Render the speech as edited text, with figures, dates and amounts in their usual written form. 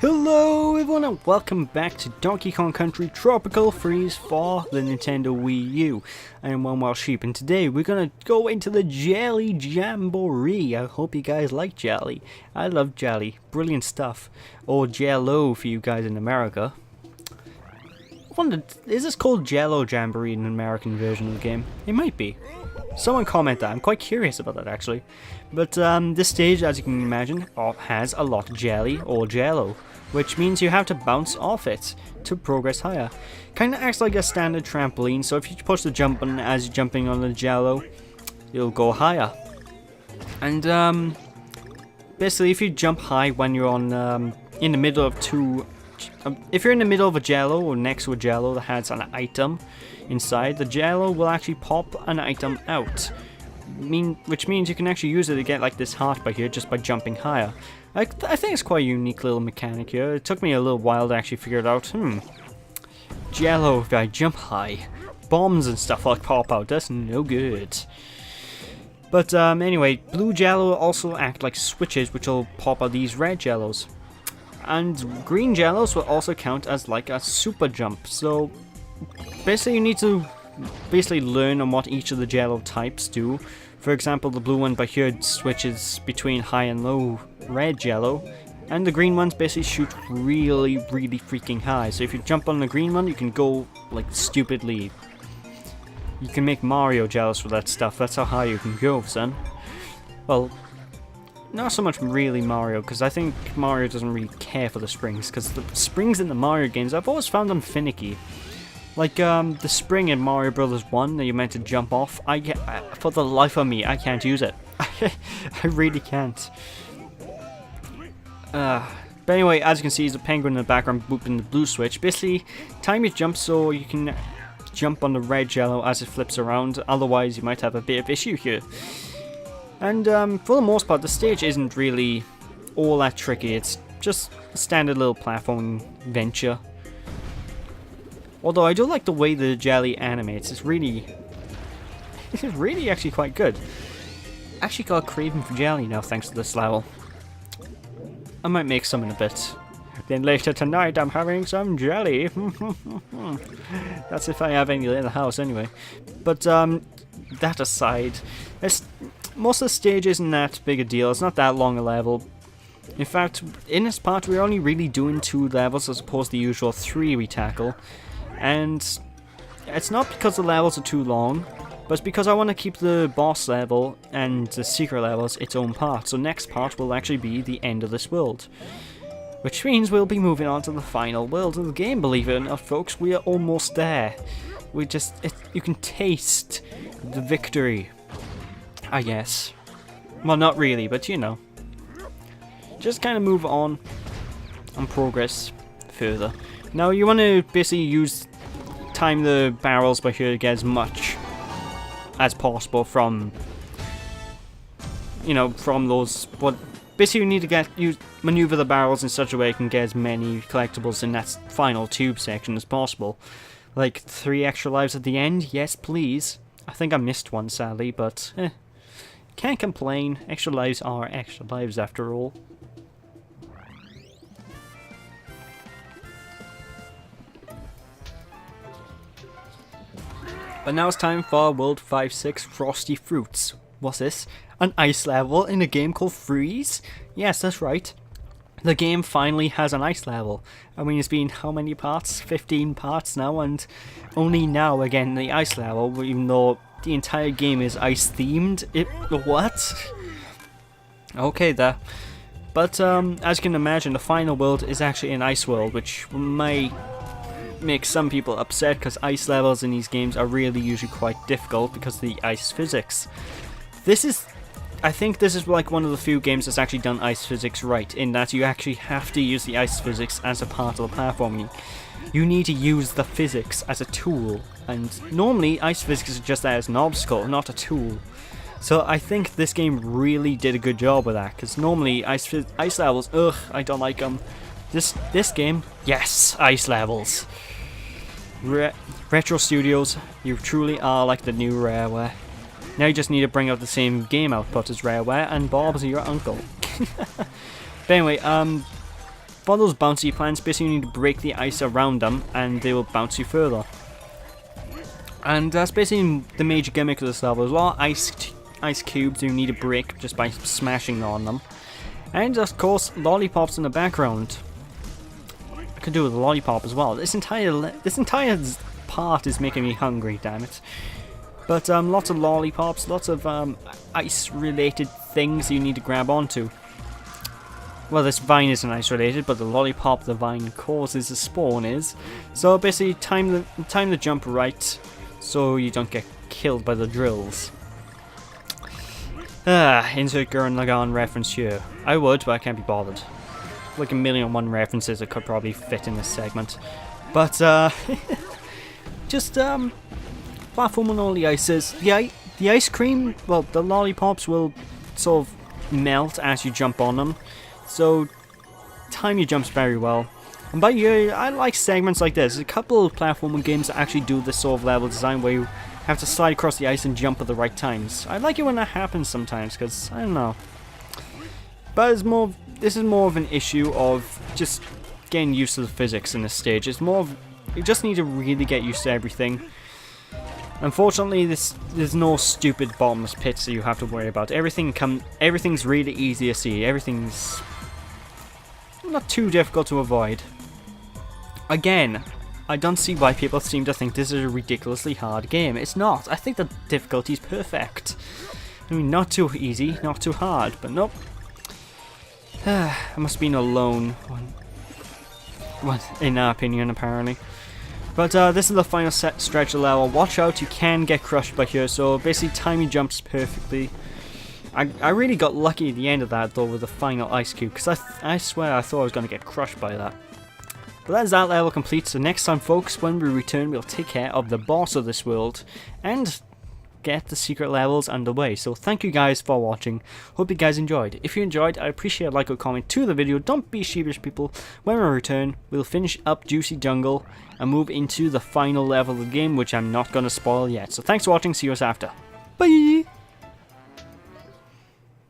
Hello everyone and welcome back to Donkey Kong Country Tropical Freeze for the Nintendo Wii U. I am One Wild Sheep and today we're gonna go into the Jelly Jamboree. I hope you guys like jelly. I love jelly. Brilliant stuff. Or Jello for you guys in America. I wonder, is this called Jello Jamboree in an American version of the game? It might be. Someone comment that. I'm quite curious about that actually. But this stage, as you can imagine, has a lot of jelly or jello, which means you have to bounce off it to progress higher. Kinda acts like a standard trampoline, so if you push the jump button as you're jumping on the jello, you'll go higher. And basically if you jump high when you're on in the middle of if you're in the middle of a jello or next to a jello that has an item inside, the jello will actually pop an item out. Which means you can actually use it to get like this heart by here just by jumping higher. I think it's quite a unique little mechanic here. It took me a little while to actually figure it out. Jello, if I jump high, bombs and stuff like pop out. That's no good. But anyway, blue jello also act like switches which will pop out these red jellos. And green jellos will also count as like a super jump. So basically you need to learn on what each of the jello types do. For example, the blue one by here switches between high and low red jello, and the green ones basically shoot really freaking high. So if you jump on the green one, you can go like stupidly. You can make Mario jealous for that stuff. That's how high you can go, son. Well, not so much really Mario, because I think Mario doesn't really care for the springs, because the springs in the Mario games, I've always found them finicky. Like, the spring in Mario Bros. 1 that you meant to jump off, for the life of me, I can't use it. I really can't. But anyway, as you can see, there's a penguin in the background booping the blue switch. Basically, time your jump so you can jump on the red jello as it flips around, otherwise you might have a bit of issue here. And for the most part, the stage isn't really all that tricky. It's just a standard little platforming venture. Although I do like the way the jelly animates. It's really actually quite good. Actually got a craving for jelly now thanks to this level. I might make some in a bit. Then later tonight I'm having some jelly. That's if I have any in the house anyway. But that aside, most of the stage isn't that big a deal. It's not that long a level. In fact, in this part we're only really doing 2 levels as opposed to the usual 3 we tackle. And it's not because the levels are too long, but it's because I want to keep the boss level and the secret levels its own part. So next part will actually be the end of this world. Which means we'll be moving on to the final world of the game, believe it or not folks. We are almost there. You can taste the victory, I guess. Well, not really, but you know. Just kind of move on and progress further. Now you want to basically time the barrels by here to get as much as possible from those. But basically you need to maneuver the barrels in such a way you can get as many collectibles in that final tube section as possible. Like 3 extra lives at the end, yes please. I think I missed one sadly, but can't complain. Extra lives are extra lives after all. But now it's time for World 5-6 Frosty Fruits. What's this? An ice level in a game called Freeze? Yes, that's right. The game finally has an ice level. I mean, it's been how many parts? 15 parts now, and only now again the ice level, even though the entire game is ice themed. What? Okay there. But as you can imagine, the final world is actually an ice world, which might make some people upset because ice levels in these games are really usually quite difficult because of the ice physics. I think this is like one of the few games that's actually done ice physics right, in that you actually have to use the ice physics as a part of the platforming. You need to use the physics as a tool, and normally ice physics is just that as an obstacle, not a tool. So I think this game really did a good job with that, because normally ice levels, ugh, I don't like them. This game, yes, ice levels. Retro Studios, you truly are like the new Rareware. Now you just need to bring out the same game output as Rareware, and Bob's your uncle. But anyway, for those bouncy plants, basically you need to break the ice around them and they will bounce you further. And that's basically the major gimmick of this level. There's a lot of ice cubes you need to break just by smashing on them. And of course, lollipops in the background. I could do with a lollipop as well. This entire part is making me hungry, damn it. But lots of lollipops, lots of ice-related things you need to grab onto. Well, this vine isn't ice-related, but the lollipop the vine causes the spawn is. So basically, time the jump right, so you don't get killed by the drills. Insert Gurren Lagann reference here. I would, but I can't be bothered. Like 1,000,001 references that could probably fit in this segment. But, just, platform on all the ices. The ice cream, well, the lollipops will sort of melt as you jump on them. So, time your jumps very well. And by you, I like segments like this. There's a couple of platforming games that actually do this sort of level design where you have to slide across the ice and jump at the right times. I like it when that happens sometimes, because, I don't know. But this is more of an issue of just getting used to the physics in this stage. It's more of, you just need to really get used to everything. Unfortunately, there's no stupid bottomless pits that you have to worry about. Everything's really easy to see. Everything's not too difficult to avoid. Again, I don't see why people seem to think this is a ridiculously hard game. It's not. I think the difficulty is perfect. I mean, not too easy, not too hard, but nope. I must have been alone in our opinion, apparently. But this is the final stretch of the level. Watch out, you can get crushed by here, so basically time your jumps perfectly. I really got lucky at the end of that though with the final ice cube, because I swear I thought I was going to get crushed by that. But that's that level complete, so next time folks, when we return, we'll take care of the boss of this world, and get the secret levels underway. So thank you guys for watching, hope you guys enjoyed. If you enjoyed, I appreciate a like or comment to the video. Don't be sheepish people. When we return, we'll finish up Juicy Jungle and move into the final level of the game, which I'm not going to spoil yet. So thanks for watching, see you guys after. Bye!